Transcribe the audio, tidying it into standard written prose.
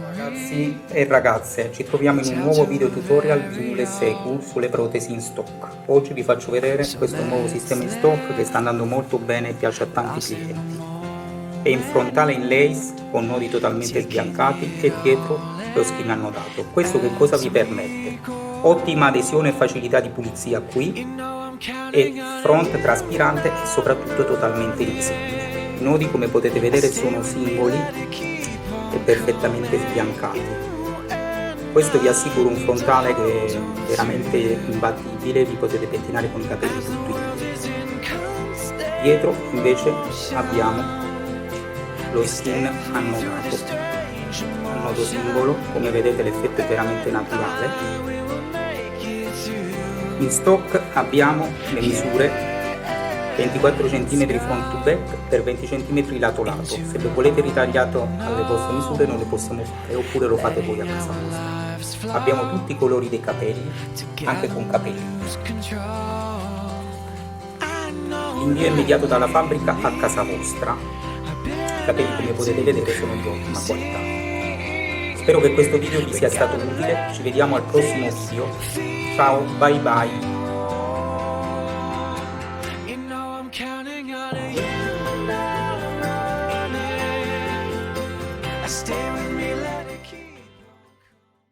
Ragazzi e ragazze, ci troviamo in un nuovo video tutorial di Mule Secu sulle protesi in stock. Oggi vi faccio vedere questo nuovo sistema in stock che sta andando molto bene e piace a tanti clienti. È in frontale in lace con nodi totalmente sbiancati e dietro lo skin annodato. Questo che cosa vi permette? Ottima adesione e facilità di pulizia qui, e front traspirante e soprattutto totalmente invisibile. I nodi, come potete vedere, sono singoli e perfettamente sbiancati. Questo vi assicura un frontale che è veramente imbattibile, vi potete pettinare con i capelli tutti. Dietro invece abbiamo lo skin annodato, annodo singolo, come vedete l'effetto è veramente naturale. In stock abbiamo le misure 24 cm front to back per 20 cm lato lato. Se lo volete ritagliato alle vostre misure non le possiamo fare, oppure lo fate voi a casa vostra. Abbiamo tutti i colori dei capelli, anche con capelli. L'invio è immediato dalla fabbrica a casa vostra. I capelli, come potete vedere, sono di ottima qualità. Spero che questo video vi sia stato utile, ci vediamo al prossimo video. Ciao, bye bye.